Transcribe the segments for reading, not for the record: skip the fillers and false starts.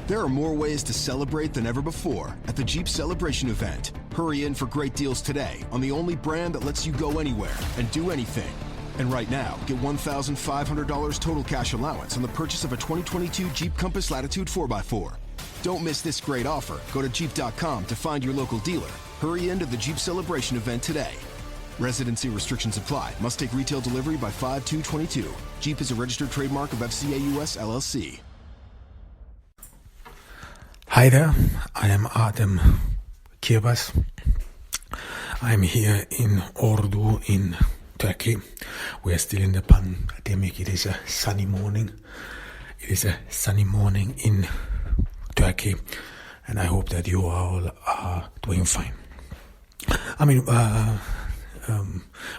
There are more ways to celebrate than ever before at the Jeep Celebration event. Hurry in for great deals today on the only brand that lets you go anywhere and do anything. And right now, get $1,500 total cash allowance on the purchase of a 2022 Jeep Compass Latitude 4x4. Don't miss this great offer. Go to Jeep.com to find your local dealer. Hurry into the Jeep Celebration event today. Residency restrictions apply. Must take retail delivery by 5/2/22. Jeep is a registered trademark of FCA US LLC. Hi there, I am Adam Kirbas. I'm here in Ordu in Turkey. We are still in the pandemic. It is a sunny morning. It is a sunny morning in Turkey, and I hope that you all are doing fine.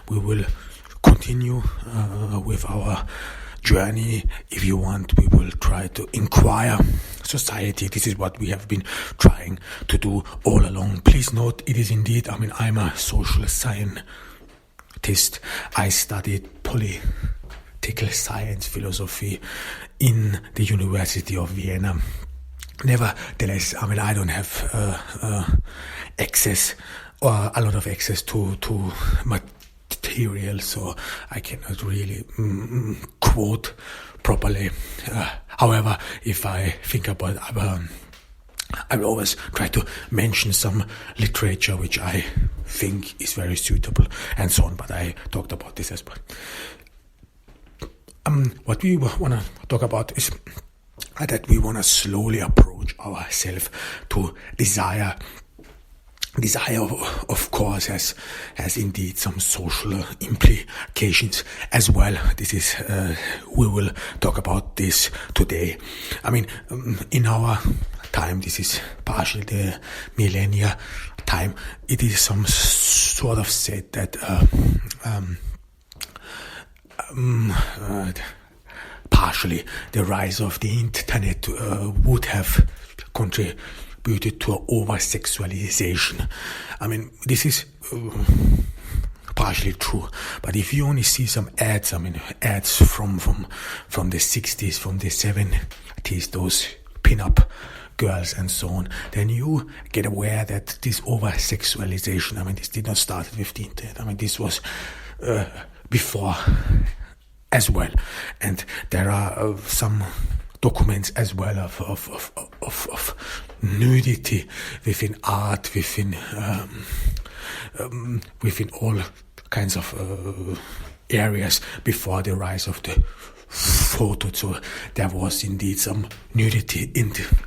We will continue with our journey. If you want, we will try to inquire society. This is what we have been trying to do all along. Please note, it is indeed, I'm a social scientist. I studied political science philosophy in the University of Vienna. Nevertheless, I don't have access or a lot of access to material, so I cannot really quote properly. However, if I think about I will always try to mention some literature which I think is very suitable and so on, but I talked about this as well. What we want to talk about is that we want to slowly approach ourselves to desire. Desire, of course, has indeed some social implications as well. This is, we will talk about this today. In our time, this is partially the millennia time. It is some sort of said that partially the rise of the internet would have contributed to over-sexualization. This is partially true, but if you only see some ads, ads from the 60s, from the 70s, those pin-up girls and so on, then you get aware that this over-sexualization, this did not start with the internet. This was before as well, and there are some documents as well of nudity within art, within all kinds of areas before the rise of the photo. So there was indeed some nudity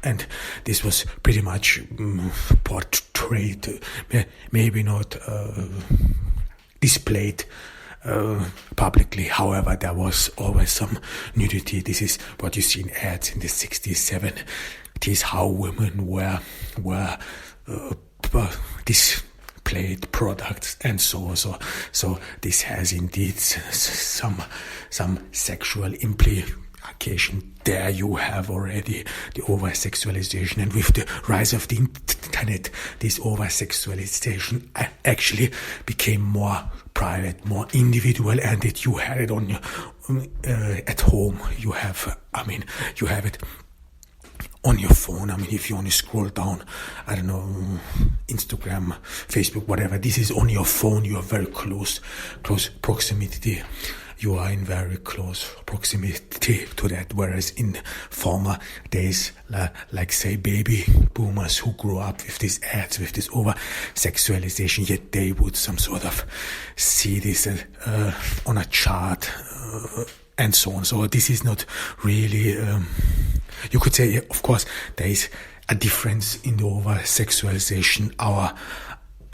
and this was pretty much portrayed, maybe not displayed publicly. However, there was always some nudity. This is what you see in ads in the 60s, 70s, how women were displayed products and so on. So this has indeed some sexual implication. There you have already the over-sexualization, and with the rise of the internet, this over-sexualization actually became more private, more individual, and that you had it on your at home. You have it on your phone. If you only scroll down, Instagram, Facebook, whatever, this is on your phone. You are very close proximity. You are in very close proximity to that, whereas in former days, like say baby boomers who grew up with these ads, with this over-sexualization, yet they would some sort of see this on a chart and so on. So this is not really, you could say, of course, there is a difference in the over-sexualization.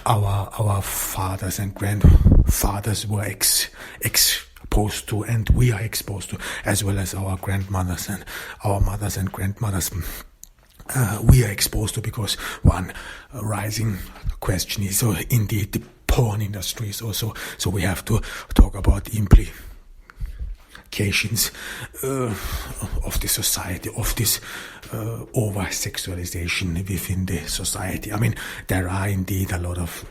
Our fathers and grandfathers were exposed to, and we are exposed to, as well as our grandmothers and our mothers and grandmothers. We are exposed to, because one rising question is indeed the porn industry. So we have to talk about the implications of the society, of this over-sexualization within the society. There are indeed a lot of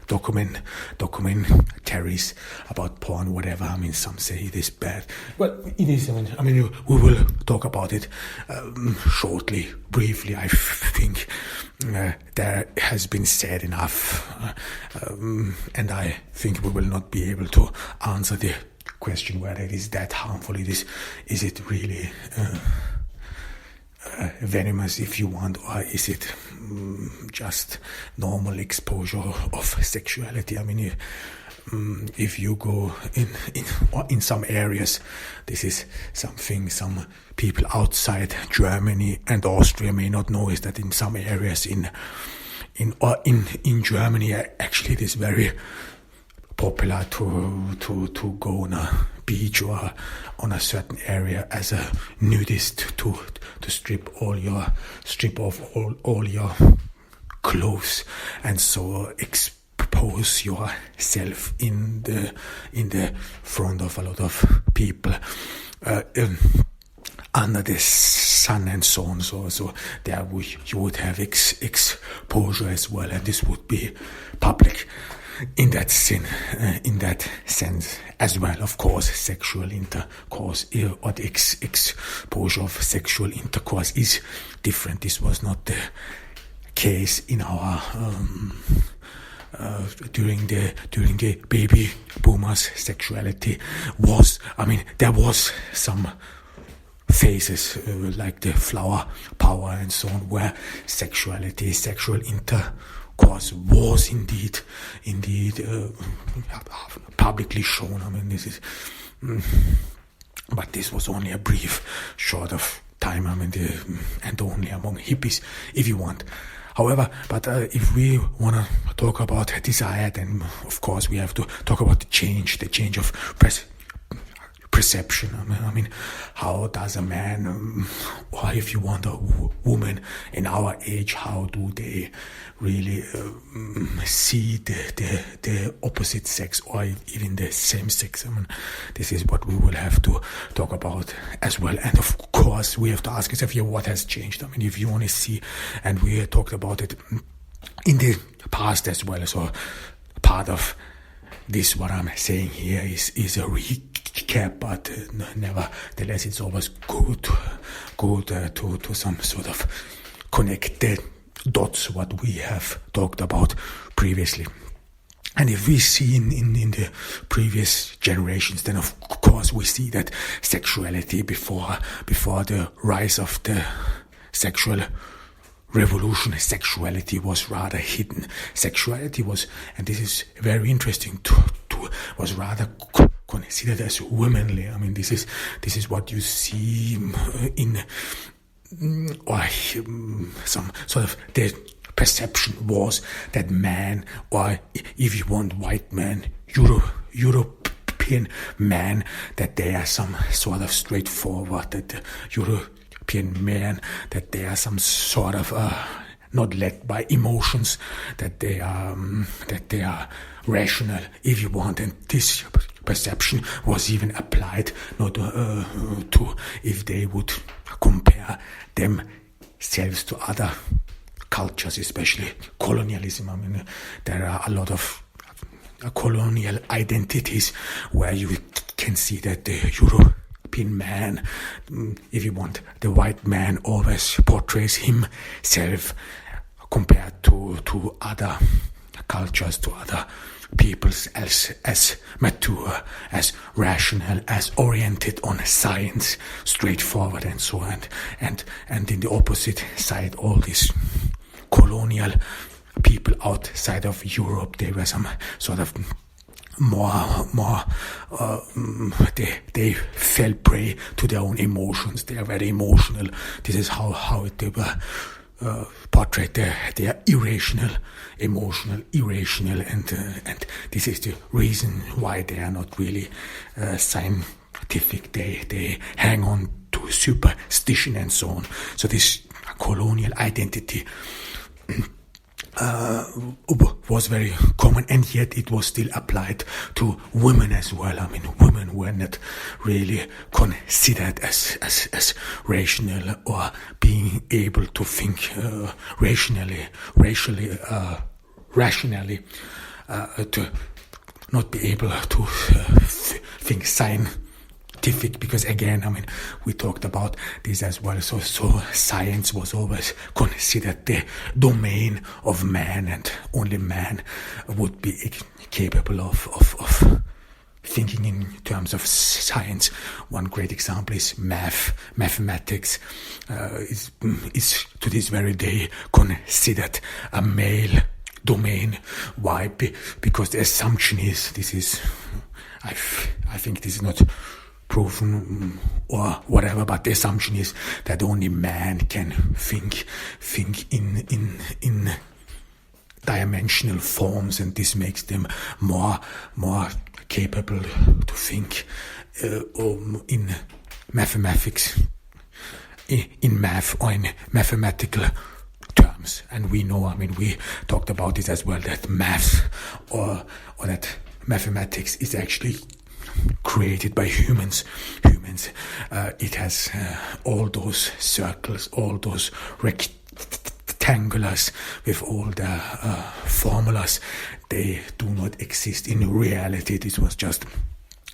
documentaries about porn, whatever. I mean, some say it is bad. Well, it is. I mean, we will talk about it shortly, briefly. I think there has been said enough, and I think we will not be able to answer the question whether it is that harmful. Is it really venomous, if you want, or is it just normal exposure of sexuality? I mean, if you go in some areas, this is something some people outside Germany and Austria may not know, is that in some areas in Germany, actually it is very popular to go on a beach or on a certain area as a nudist to strip off all your clothes, and so expose yourself in the front of a lot of people under the sun and so on. So there you would have exposure as well, and this would be public in that sense as well. Of course, sexual intercourse or the exposure of sexual intercourse is different. This was not the case in our during the baby boomers. Sexuality was, I mean, there was some phases like the flower power and so on, where sexual intercourse was indeed publicly shown. I mean, this is, but this was only a brief short of time. I mean, and only among hippies, if you want. However, but if we want to talk about desire, then of course we have to talk about the change of perception. I mean, how does a man, or if you want a woman in our age, how do they really see the opposite sex, or even the same sex? I mean, this is what we will have to talk about as well. And of course, we have to ask ourselves, what has changed? I mean, if you want to see, and we talked about it in the past as well, so part of this, what I'm saying here, is a recap, but nevertheless, it's always good to some sort of connect the dots what we have talked about previously. And if we see in the previous generations, then of course we see that sexuality before the rise of the sexual revolution, sexuality was rather hidden. Sexuality was, and this is very interesting, was rather considered as womanly. I mean, this is what you see in some sort of the perception was that man, or if you want white man, European man, that they are some sort of straightforward, that the European man, that they are some sort of not led by emotions, that they are rational, if you want. And this perception was even applied not to if they would compare themselves to other cultures, especially colonialism. I mean, there are a lot of colonial identities where you can see that the European man, if you want, the white man always portrays himself compared to other cultures, to other peoples, as mature, as rational, as oriented on science, straightforward, and so on. And in the opposite side, all these colonial people outside of Europe, they were some sort of more they fell prey to their own emotions. They are very emotional. This is how they were portrayed. They are irrational, emotional, irrational, and this is the reason why they are not really scientific. They hang on to superstition and so on. So this colonial identity was very common, and yet it was still applied to women as well. I mean, women were not really considered as rational, or being able to think rationally. to not be able to think scientific, because again, I mean, we talked about this as well. So science was always considered the domain of man, and only man would be capable of thinking in terms of science. One great example is mathematics is to this very day considered a male domain. Why? Because the assumption is, I think this is not proven or whatever, but the assumption is that only man can think in dimensional forms, and this makes them more capable to think in mathematics, in math, or in mathematical terms. And we know, I mean, we talked about this as well, that math or that mathematics is actually created by humans. It has all those circles, all those rectangulars with all the formulas. They do not exist in reality. This was just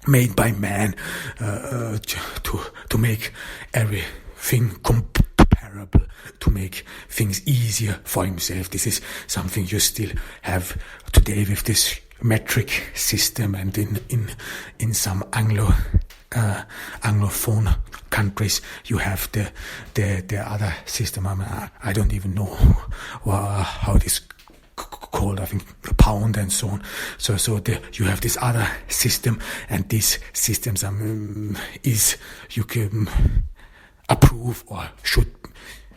made by man to make everything comparable, to make things easier for himself. This is something you still have today with this metric system, and in some Anglophone countries you have the other system. I mean, I don't even know how it is called. I think the pound and so on. So you have this other system, and these systems is you can approve or should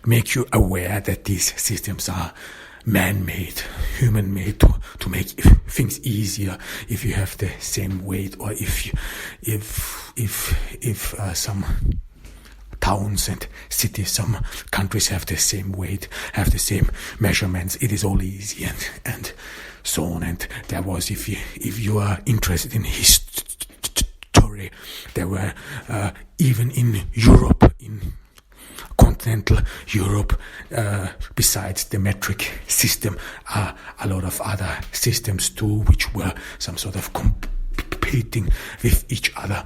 make you aware that these systems are man-made, human-made, to make things easier. If you have the same weight, or if some towns and cities, some countries have the same weight, have the same measurements, it is all easy and so on. And there was, if you are interested in history, there were even in Europe, in continental Europe, besides the metric system, a lot of other systems too, which were some sort of competing with each other.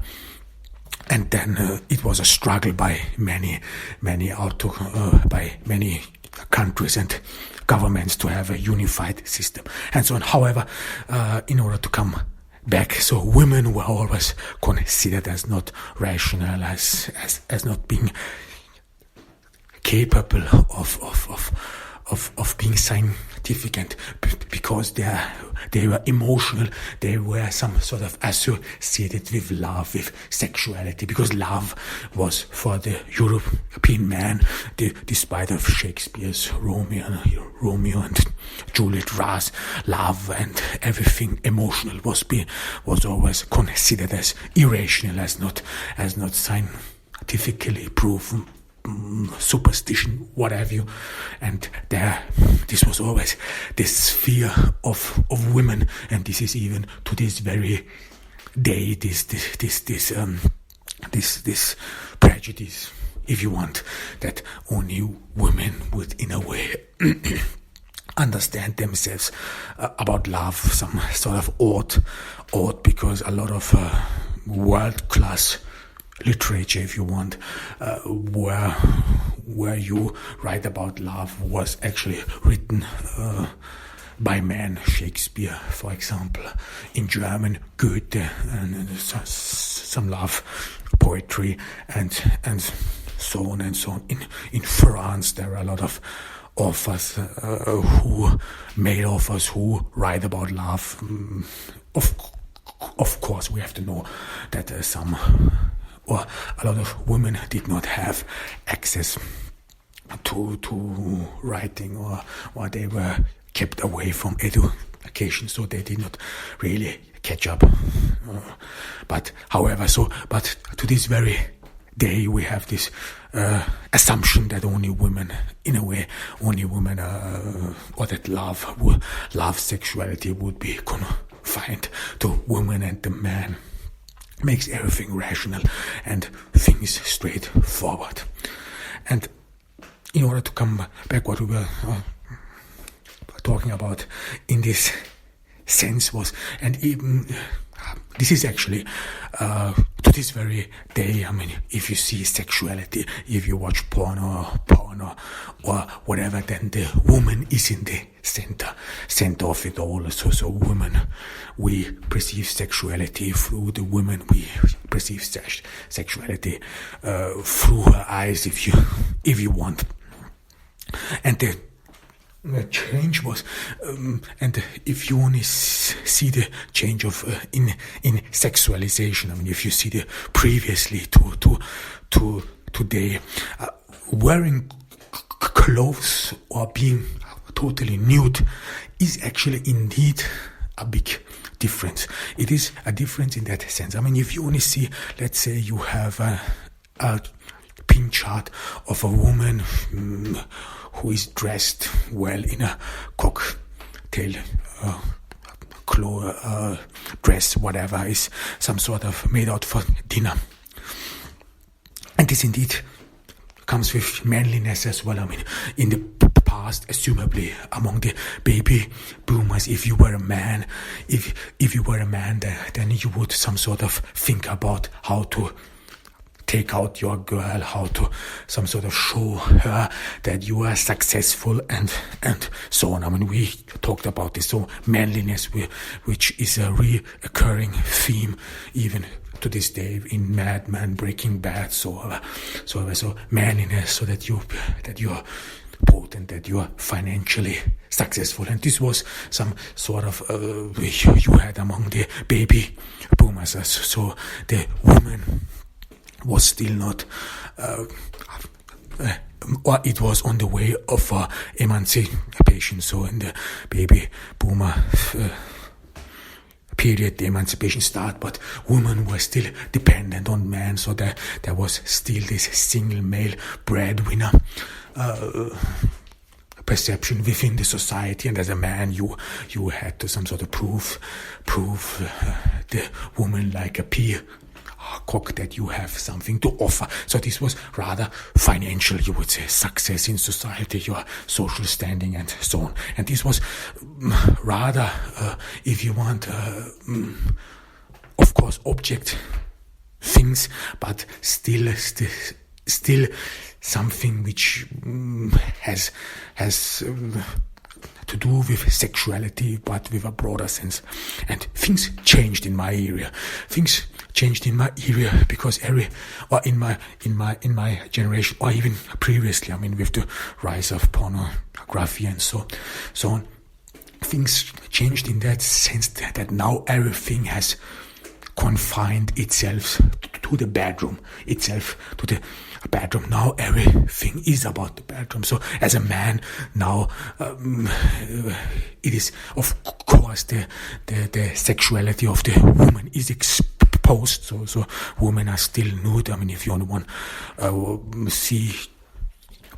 And then it was a struggle by many countries and governments to have a unified system and so on. However, in order to come back, so women were always considered as not rational, as not being capable of being scientific, and because they were emotional, they were some sort of associated with love, with sexuality, because love was for the European man, despite of Shakespeare's Romeo and Juliet, love and everything emotional was always considered as irrational, as not scientifically proven, superstition, what have you. And this was always the sphere of women, and this is even to this very day this prejudice, if you want, that only women would in a way understand themselves about love, some sort of odd, because a lot of world-class literature, if you want, where you write about love was actually written by men. Shakespeare, for example, in German, Goethe, and some love poetry, and so on and so on. In France, there are a lot of authors, male authors, who write about love. Of course, we have to know that some, or a lot of women did not have access to writing, or they were kept away from education, so they did not really catch up. But to this very day, we have this assumption that only women, in a way, or that love, sexuality would be confined to women, and the man makes everything rational and things straightforward. And in order to come back what we were talking about in this sense was, and even this is actually to this very day. I mean, if you see sexuality, if you watch porn or whatever, then the woman is in the center of it all. So women, we perceive sexuality through the woman. We perceive sexuality through her eyes, if you want. And the change was, and if you only see the change of in sexualization, I mean, if you see the previously to today, wearing clothes or being totally nude is actually indeed a big difference. It is a difference in that sense. I mean, if you only see, let's say you have a pin chart of a woman who is dressed well in a cocktail dress, whatever, is some sort of made out for dinner. And this indeed comes with manliness as well. I mean, in the past, assumably among the baby boomers, if you were a man, if you were a man, then you would some sort of think about how to take out your girl, how to some sort of show her that you are successful and so on. I mean, we talked about this. So manliness, which is a recurring theme even to this day in Mad Men, Breaking Bad. So manliness, so that you are potent, that you are financially successful. And this was some sort of you had among the baby boomers. So the woman was still not, or it was on the way of emancipation. So in the baby boomer period, the emancipation started, but women were still dependent on men. So there was still this single male breadwinner perception within the society, and as a man, you had to some sort of prove the woman like a peacock that you have something to offer. So this was rather financial, you would say, success in society, your social standing and so on. And this was rather, if you want, of course, object things, but still something which has to do with sexuality, but with a broader sense. And things changed in my area. Things changed in my area because in my generation, or even previously, I mean, with the rise of pornography and so on, things changed in that sense that now everything has confined itself to the bedroom, Now everything is about the bedroom. So as a man, now it is, of course, the sexuality of the woman is exposed. So women are still nude. I mean, if you only want see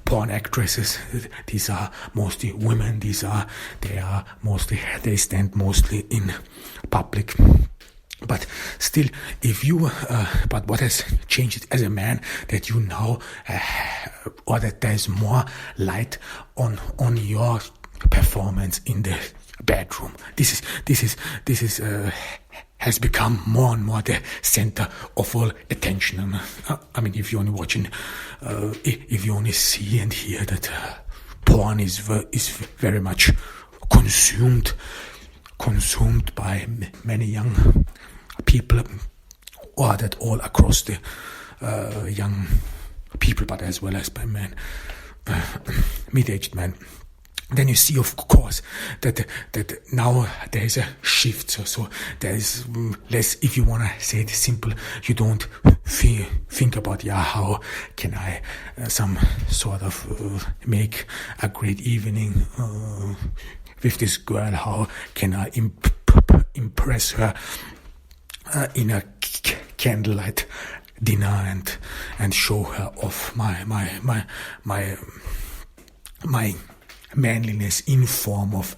porn actresses, these are mostly women. They stand mostly in public. But still, but what has changed as a man, that you now, or that there's more light on your performance in the bedroom. This is has become more and more the center of all attention. I mean, if you're only watching, if you only see and hear that porn is very much consumed by many young people, or that all across the young people, but as well as by men, mid-aged men, then you see, of course, that now there is a shift. So there is less, if you want to say it simple, you don't think about, how can I some sort of make a great evening with this girl, how can I impress her in a candlelight dinner and show her off my manliness in form of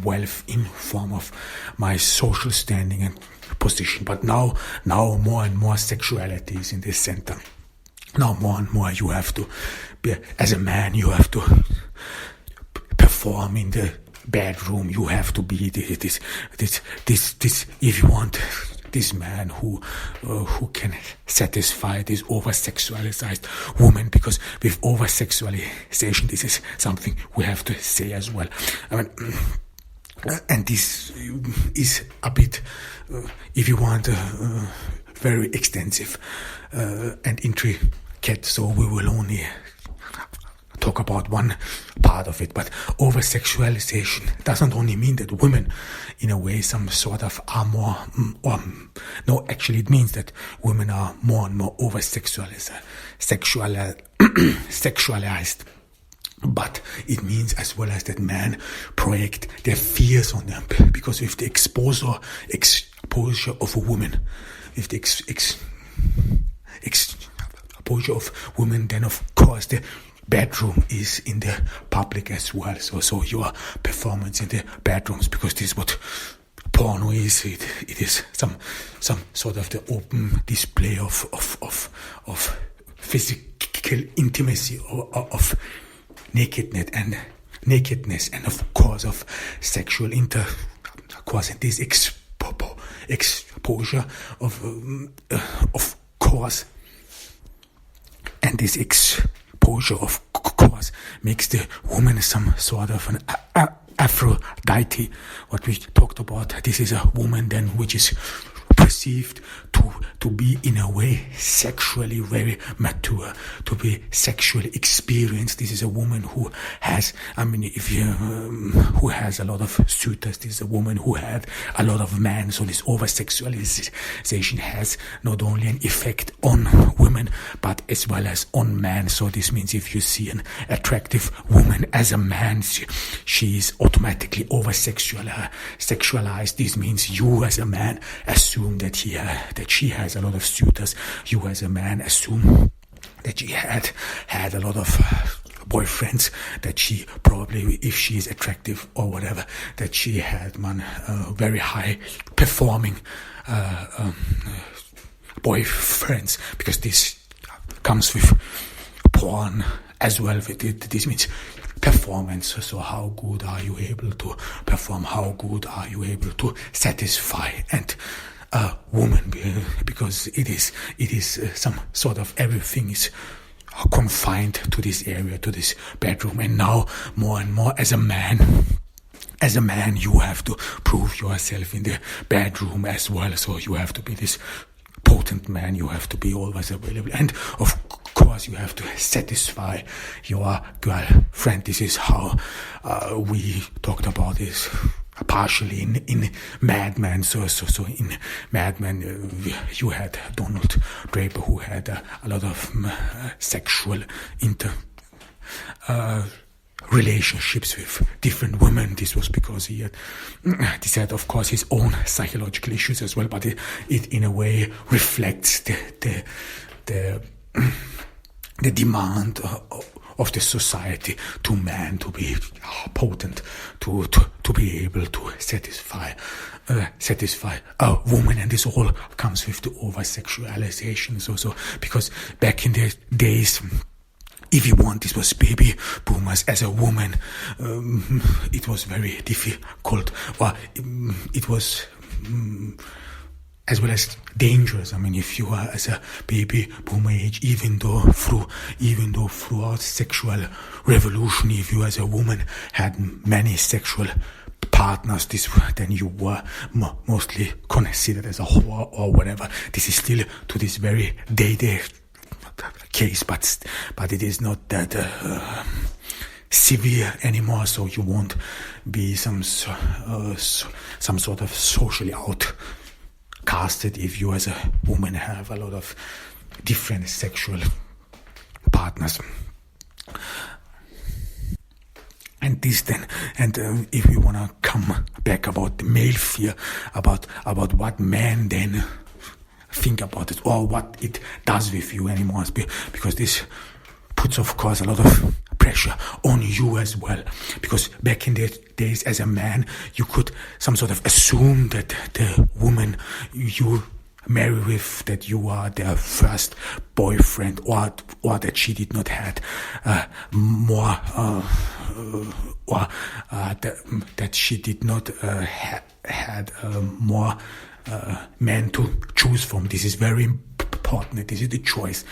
wealth, in form of my social standing and position. But now more and more sexuality is in the center. Now more and more you have to be, as a man, you have to perform in the bedroom. You have to be this. If you want this man who can satisfy this over-sexualized woman, because with over-sexualization, this is something we have to say as well. I mean, and this is a bit, if you want, very extensive and intricate, so we will only talk about one part of it. But over-sexualization doesn't only mean that women, in a way, some sort of are more, no, actually it means that women are more and more over-sexualized. But it means as well as that men project their fears on them, because with the exposure of a woman, with the exposure of women, then of course the bedroom is in the public as well. So your performance in the bedrooms, because this is what porno is. It is some sort of the open display of physical intimacy, of nakedness and of course of sexual intercourse, and this exposure of course, and this exposure of course makes the woman some sort of an Aphrodite. What we talked about, this is a woman then which is perceived to be in a way sexually very mature, to be sexually experienced. This is a woman who has, who has a lot of suitors. This is a woman who had a lot of men. So this over-sexualization has not only an effect on women, but as well as on men. So this means if you see an attractive woman as a man, she is automatically over-sexualized. This means you as a man assume that she has a lot of suitors. You as a man assume that she had a lot of boyfriends, that she probably, if she is attractive or whatever, that she had very high performing boyfriends, because this comes with porn as well. This means performance. So how good are you able to perform? How good are you able to satisfy and a woman, because it is some sort of everything is confined to this area, to this bedroom. And now more and more as a man you have to prove yourself in the bedroom as well. So you have to be this potent man, you have to be always available, and of course you have to satisfy your girlfriend. This is how we talked about this partially in Mad Men. So in Mad Men you had Donald Draper, who had a lot of sexual relationships with different women. This was because he had of course his own psychological issues as well, but it in a way reflects the demand of the society to man to be potent, to be able to satisfy a woman. And this all comes with the over-sexualization. So because back in the days, if you want, this was baby boomers. As a woman, it was very difficult, or it was as well as dangerous. If you are as a baby boomer age, even though throughout sexual revolution, if you as a woman had many sexual partners, then you were mostly considered as a whore or whatever. This is still to this very day case, but it is not that severe anymore. So you won't be some sort of socially outcasted if you as a woman have a lot of different sexual partners. And this then, and if we want to come back about the male fear, about what men then think about it, or what it does with you anymore, because this puts of course a lot of pressure on you as well, because back in the days as a man you could some sort of assume that the woman you marry with, that you are their first boyfriend, or that she did not had more, that she did not had more men to choose from. This is very important. This is the choice.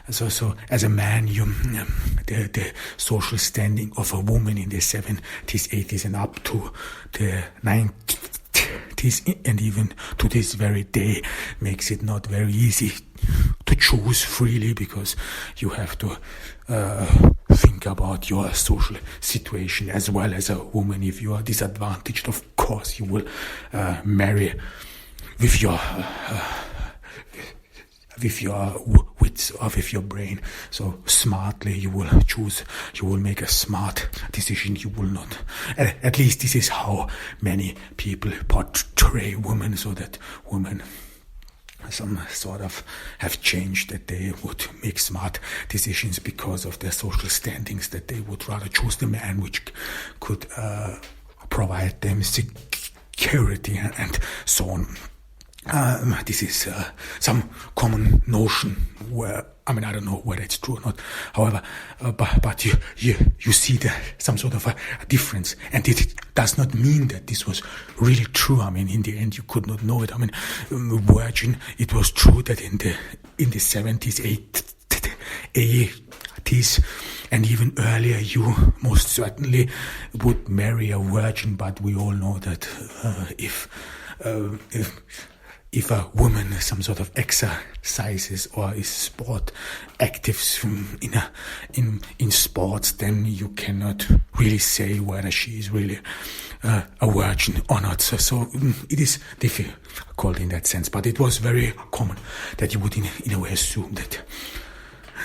So as a man, the social standing of a woman in the 70s, 80s, and up to the 90s, and even to this very day, makes it not very easy to choose freely, because you have to think about your social situation as well. As a woman, if you are disadvantaged, of course you will marry with your wits or with your brain. So smartly you will choose, you will make a smart decision. You will not, at least this is how many people portray women, so that women some sort of have changed, that they would make smart decisions because of their social standings, that they would rather choose the man which could provide them security and so on. This is some common notion where, I don't know whether it's true or not. However, but you see some sort of a difference, and it does not mean that this was really true. In the end, you could not know it. Virgin, it was true that in the 70s, 80s, and even earlier, you most certainly would marry a virgin. But we all know that if a woman some sort of exercises or is sport active in sports, then you cannot really say whether she is really a virgin or not. So it is difficult in that sense. But it was very common that you would in a way assume that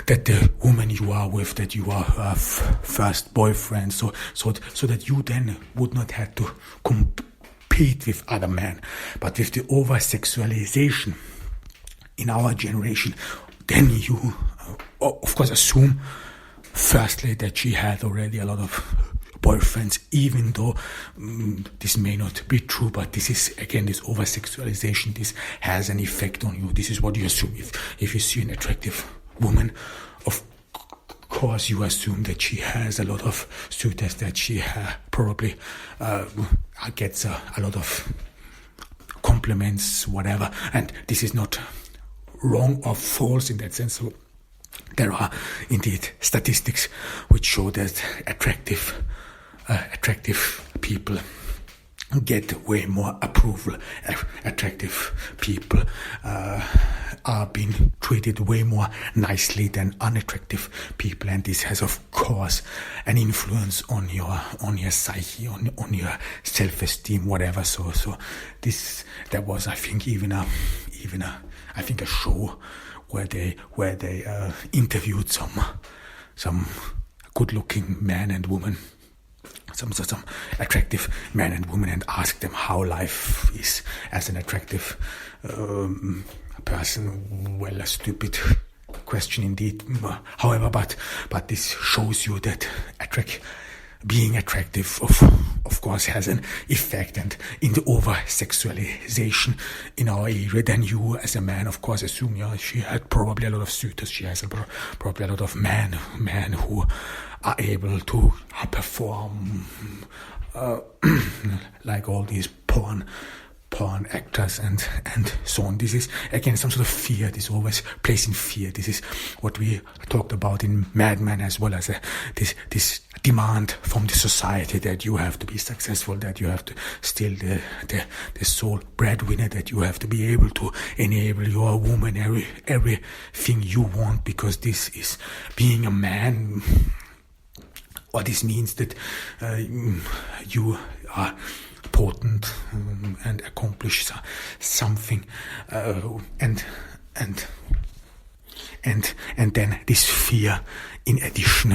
the woman you are with, that you are her first boyfriend, so that you then would not have to compete with other men. But with the over-sexualization in our generation, then you of course assume firstly that she had already a lot of boyfriends, even though this may not be true. But this is, again, this over-sexualization, this has an effect on you. This is what you assume. If you see an attractive woman, of course you assume that she has a lot of suitors, that she probably gets a lot of compliments, whatever. And this is not wrong or false in that sense. So there are indeed statistics which show that attractive people get way more approval. Attractive people are being treated way more nicely than unattractive people, and this has, of course, an influence on your psyche, on your self-esteem, whatever. So there was, I think, even a show where they interviewed some good-looking man and woman, some attractive man and woman, and asked them how life is as an attractive person. Well, a stupid question indeed. However, but this shows you that being attractive, of course, has an effect. And in the over-sexualization in our area, then you as a man, of course, assume she had probably a lot of suitors. She has probably a lot of men who are able to perform like all these porn actors and so on. This is, again, some sort of fear. This always plays in fear. This is what we talked about in Mad Men, as well as this demand from the society that you have to be successful, that you have to steal the sole breadwinner, that you have to be able to enable your woman everything you want, because this is being a man. Or this means that you are potent and accomplish something, and then this fear, in addition,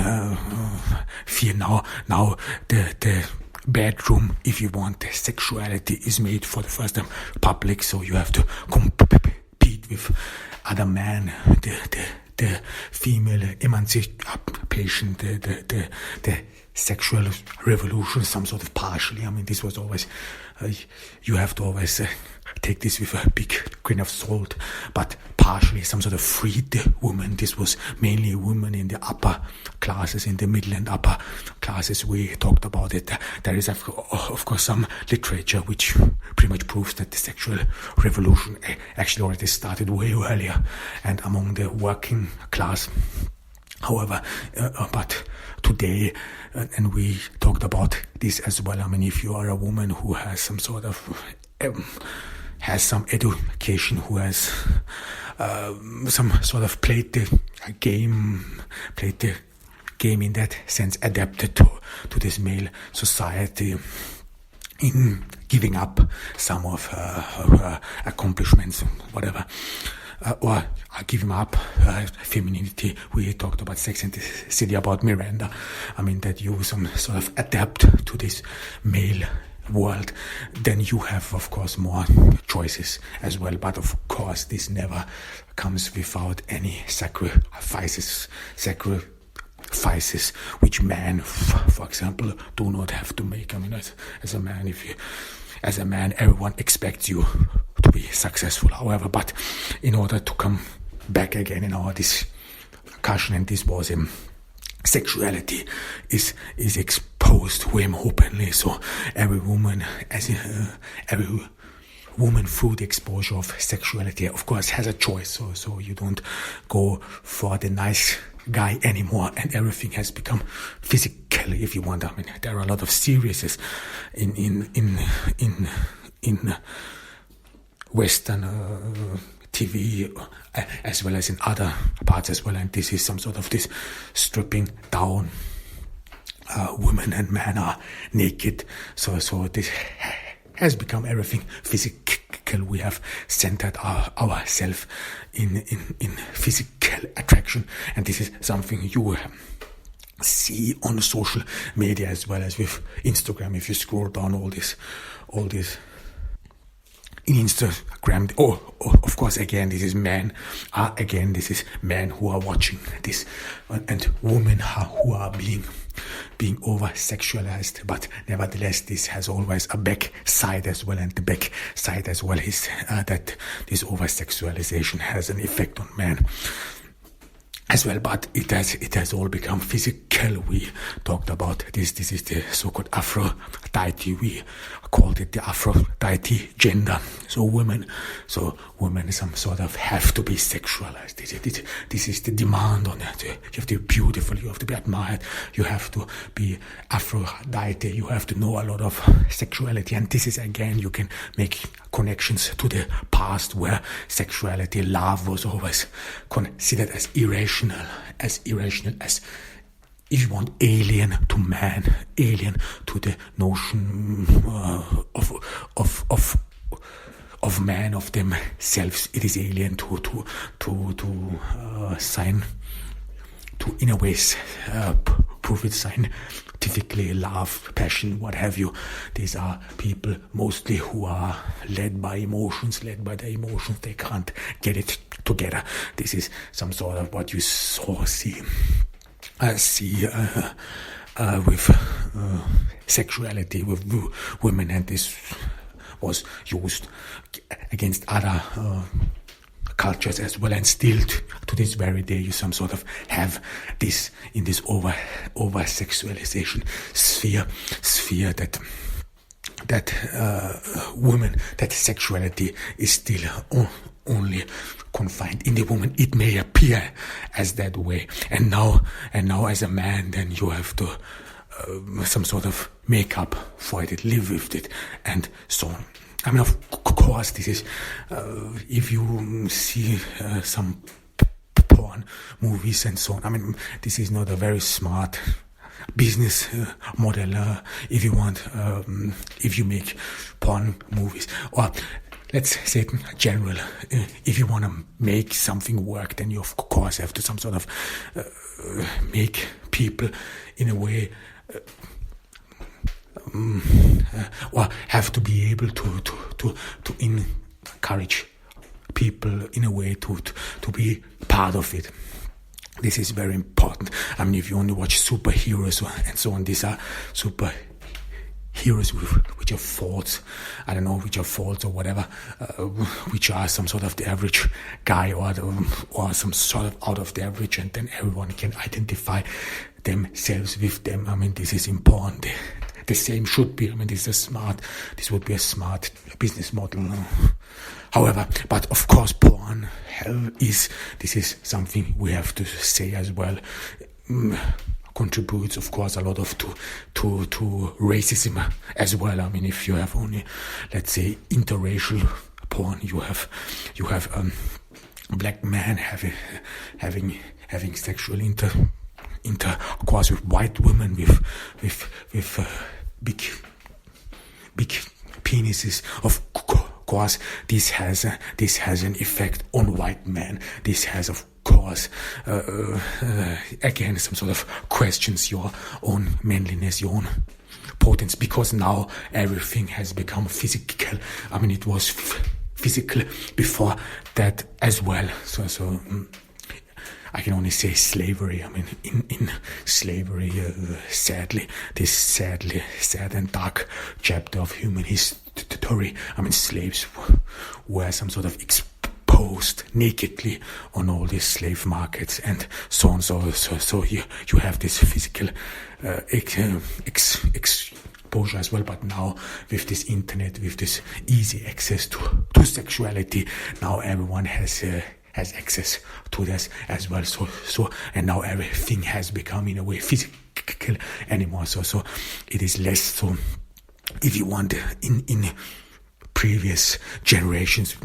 fear now the bedroom, if you want, the sexuality is made for the first time public, so you have to compete with other men, the female emancipation, the sexual revolution, some sort of partially. I mean, this was always, you have to always take this with a big grain of salt, but partially some sort of freed women. This was mainly women in the upper classes, in the middle and upper classes. We talked about it. There is, of course, some literature which pretty much proves that the sexual revolution actually already started way earlier and among the working class. However, but today, and we talked about this as well, I mean, if you are a woman who has some sort of, has some education, who has some sort of played the game in that sense, adapted to this male society, in giving up some of her accomplishments, whatever, or giving up femininity. We talked about Sex and the City, about Miranda. I mean, that you some sort of adapt to this male world, then you have, of course, more choices as well. But of course, this never comes without any sacrifices which men, for example, do not have to make. I mean, as a man, everyone expects you to be successful. However, but in order to come back again in our discussion, and this was sexuality is exposed way more openly. So every woman, every woman through the exposure of sexuality, of course, has a choice. So you don't go for the nice guy anymore, and everything has become physical, if you want. I mean, there are a lot of series in Western TV, as well as in other parts as well, and this is some sort of this stripping down. Women and men are naked, so this has become everything physical. We have centered ourselves in physical attraction, and this is something you see on social media as well as with Instagram. If you scroll down all this in Instagram, of course, again, this is men. This is men who are watching this, and women who are being over-sexualized. But nevertheless, this has always a back side as well, and the back side as well is that this over-sexualization has an effect on men as well, but it has all become physical. We talked about this. This is the so-called Aphrodite. We called it the Aphrodite gender. So women some sort of have to be sexualized. This is the demand on it. You have to be beautiful. You have to be admired. You have to be Aphrodite. You have to know a lot of sexuality. And this is, again, you can make connections to the past where sexuality, love was always considered as irrational, as if you want, alien to man, alien to the notion of man, of themselves. It is alien to sign, to in a way prove it scientifically. Love, passion, what have you. These are people mostly who are led by their emotions. They can't get it together. This is some sort of what you see with sexuality with women, and this was used against other cultures as well, and still to this very day you some sort of have this in this over sexualization sphere that women, that sexuality is still only confined in the woman. It may appear as that way, and now as a man, then you have to some sort of make up for it, live with it, and so on. I mean, of course, this is if you see some porn movies and so on. I mean, this is not a very smart business model. If you want, if you make porn movies, or let's say in general, if you want to make something work, then you of course have to some sort of make people in a way, or have to be able to encourage people in a way to be part of it. This is very important. I mean, if you only watch superheroes and so on, these are superheroes which are faults. I don't know, which are faults or whatever, which are some sort of the average guy or some sort of out of the average, and then everyone can identify themselves with them. I mean, this is important. The same should be. I mean, this would be a smart business model. No? However, but of course, porn this is something we have to say as well. Contributes, of course, a lot of to racism as well. I mean, if you have only, let's say, interracial porn, you have black men having sexual intercourse with white women with big penises. Of course, this has an effect on white men. This has, of course, again, some sort of questions your own manliness, your own potence, because now everything has become physical. I mean, it was physical before that as well. So I can only say slavery. I mean, in slavery, sadly, this sad and dark chapter of human history. I mean, slaves were some sort of exposed nakedly on all these slave markets and so on. So you have this physical exposure as well. But now with this internet, with this easy access to sexuality, now everyone has access to this as well. So and now everything has become in a way physical anymore. So it is less. So if you want in previous generations,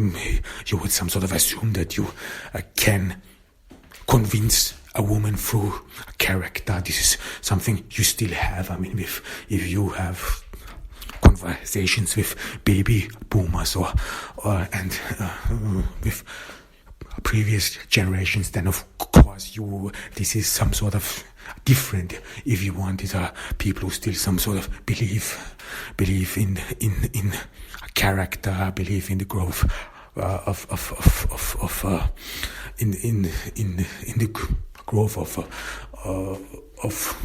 you would some sort of assume that you can convince a woman through a character. This is something you still have. I mean, if you have conversations with baby boomers or with previous generations, then of course this is some sort of different. If you want, these are people who still some sort of believe in a character, believe in the growth in the growth of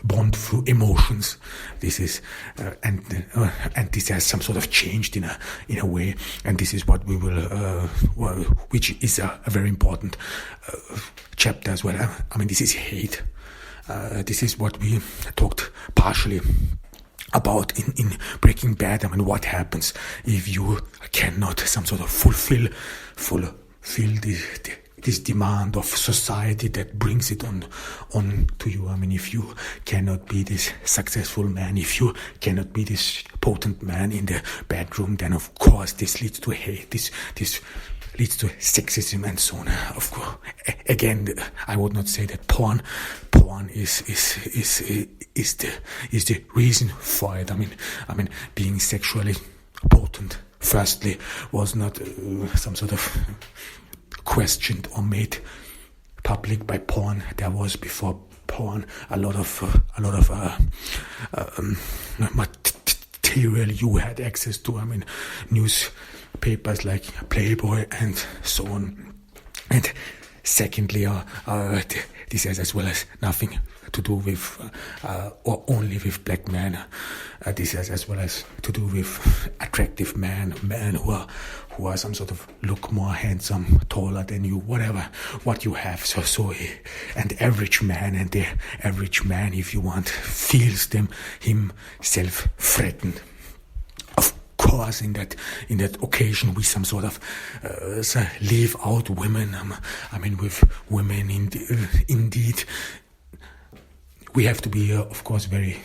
bond through emotions. This is and this has some sort of changed in a way, and this is what we will which is a very important chapter as well. I mean, this is hate. This is what we talked partially about in Breaking Bad. I mean, what happens if you cannot some sort of fulfill this demand of society that brings it on to you. I mean, if you cannot be this successful man, if you cannot be this potent man in the bedroom, then of course this leads to hate. This leads to sexism and so on. Of course, again, I would not say that porn is the reason for it. I mean, being sexually potent, firstly, was not some sort of questioned or made public by porn. There was before porn a lot of material you had access to. I mean, newspapers like Playboy and so on. And secondly, this has as well as nothing to do with or only with black men. This has as well as to do with attractive men who are some sort of look more handsome, taller than you, what you have. So and the average man, if you want, feels himself threatened. Of course, in that occasion, we some sort of leave out women. I mean, with women, indeed, we have to be, of course, very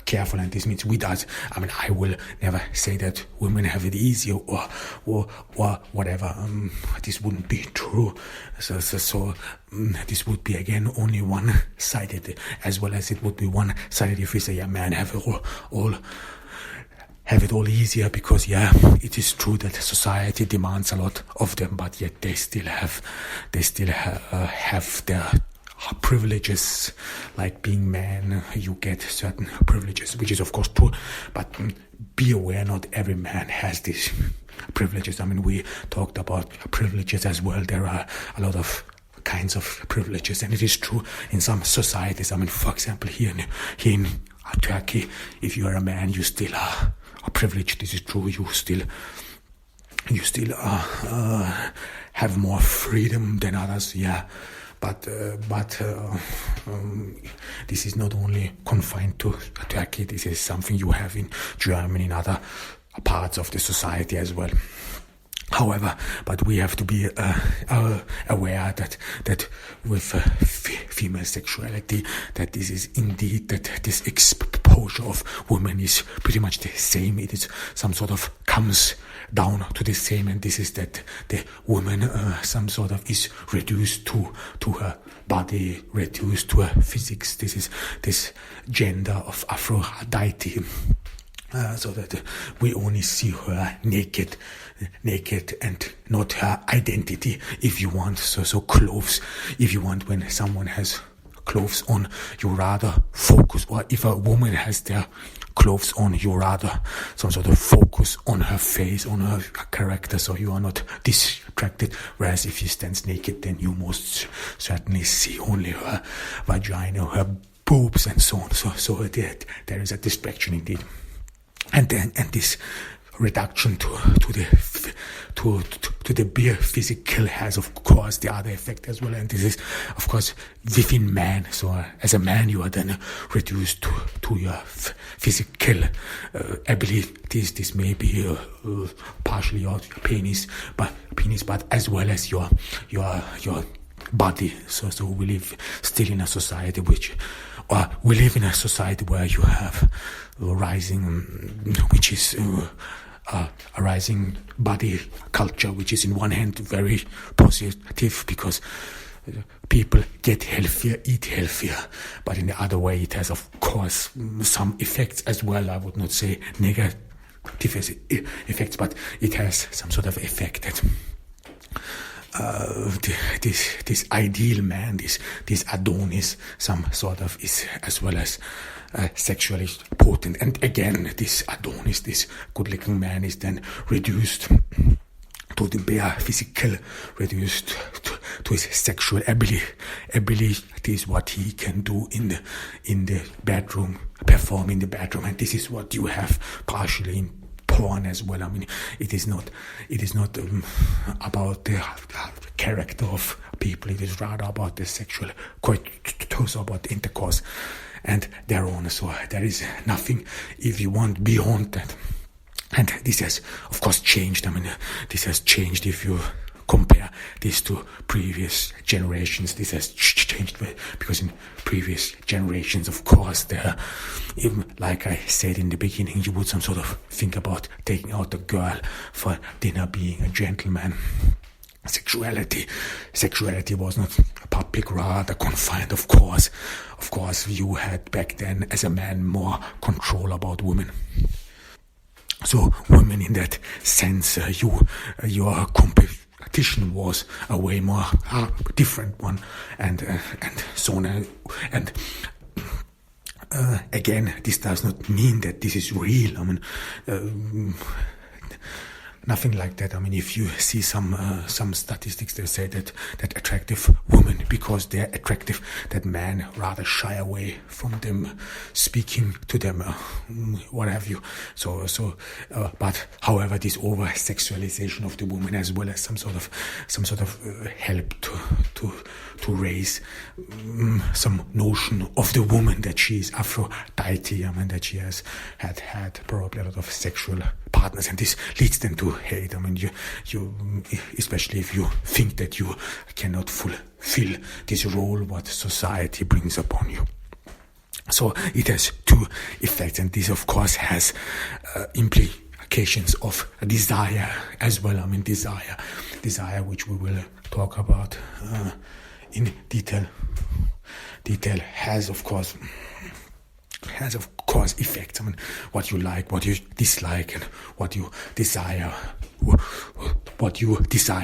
careful, and this means with us. I mean, I will never say that women have it easy or whatever. This wouldn't be true. So this would be again only one-sided, as well as it would be one-sided if we say, yeah, men have it all easier, because it is true that society demands a lot of them, but yet they still have their privileges, like being man. You get certain privileges, which is of course true, but be aware, not every man has these privileges. I mean, we talked about privileges as well. There are a lot of kinds of privileges, and it is true in some societies. I mean, for example, here in Turkey, if you are a man, you still are privileged. This is true. You still have more freedom than others. Yeah. But this is not only confined to Turkey. This is something you have in Germany, in other parts of the society as well. However, but we have to be aware that with female sexuality, that this is indeed, that this exposure of women is pretty much the same. It is some sort of comes down to the same, and this is that the woman some sort of is reduced to her body, reduced to her physics. This is this gender of Aphrodite. So that we only see her naked and not her identity, if you want. So clothes, if you want, when someone has clothes on, you rather focus, or if a woman has their clothes on, you rather some sort of focus on her face, on her character, so you are not distracted. Whereas if she stands naked, then you most certainly see only her vagina, her boobs, and so on. So there is a distraction indeed. And this reduction to the bare physical has, of course, the other effect as well. And this is, of course, within man. So as a man, you are then reduced to your physical abilities. This may be partially your penis, but as well as your body. So we live still in a society where you have a rising body culture, which is in one hand very positive because people get healthier, eat healthier, but in the other way it has, of course, some effects as well. I would not say negative effects, but it has some sort of effect that this ideal man, this Adonis, some sort of is as well as sexually potent. And again, this Adonis, this good-looking man, is then reduced to the bare physical, reduced to his sexual abilities, what he can do in the bedroom, perform in the bedroom, and this is what you have partially in porn as well. I mean, it is not about the character of people. It is rather about the sexual coitus, about the intercourse and their own. So there is nothing, if you want, beyond that. And this has, of course, changed. I mean, this has changed if you compare this to previous generations. This has changed because in previous generations, of course, there, even like I said in the beginning, you would some sort of think about taking out a girl for dinner, being a gentleman. Sexuality was not public, rather confined. Of course, you had back then as a man more control about women. So women, in that sense, your competition was a way more different one, and so on. And again, this does not mean that this is real. I mean, nothing like that. I mean, if you see some statistics, they say that attractive women, because they're attractive, that men rather shy away from them, speaking to them, what have you. But however, this over-sexualization of the woman, as well as some sort of help to raise some notion of the woman that she is Aphrodite. I mean, that she has had probably a lot of sexual partners, and this leads them to hate. I mean, you especially if you think that you cannot fulfill this role what society brings upon you. So it has two effects, and this, of course, has implications of desire as well. I mean, desire, which we will talk about in detail, has of course effects. I mean, what you like, what you dislike, and what you desire,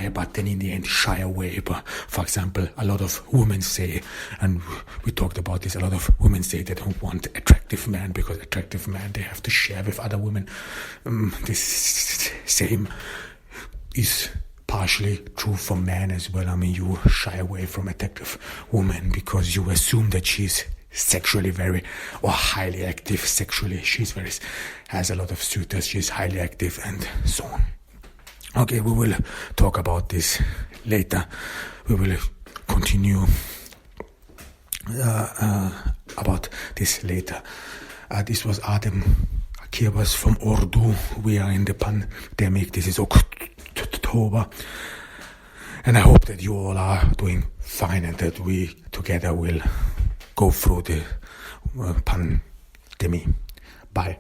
but then in the end shy away. But for example, a lot of women say, and we talked about this, a lot of women say they don't want attractive men, because attractive men they have to share with other women. This same is partially true for men as well. I mean, you shy away from attractive women because you assume that she's sexually very or highly active sexually. Has a lot of suitors, she's highly active and so on. Okay, we will talk about this later. We will continue about this later. This was Adam Kirbas from Urdu. We are in the pandemic. This is October. And I hope that you all are doing fine and that we together will go through the pandemic. Bye.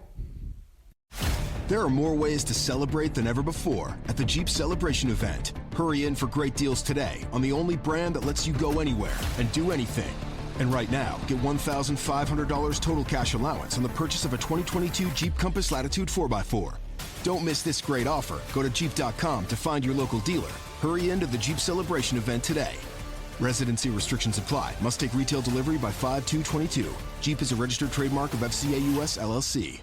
There are more ways to celebrate than ever before at the Jeep Celebration event. Hurry in for great deals today on the only brand that lets you go anywhere and do anything. And right now, get $1,500 total cash allowance on the purchase of a 2022 Jeep Compass Latitude 4x4. Don't miss this great offer. Go to Jeep.com to find your local dealer. Hurry into the Jeep Celebration event today. Residency restrictions apply. Must take retail delivery by 5/2/22. Jeep is a registered trademark of FCA US LLC.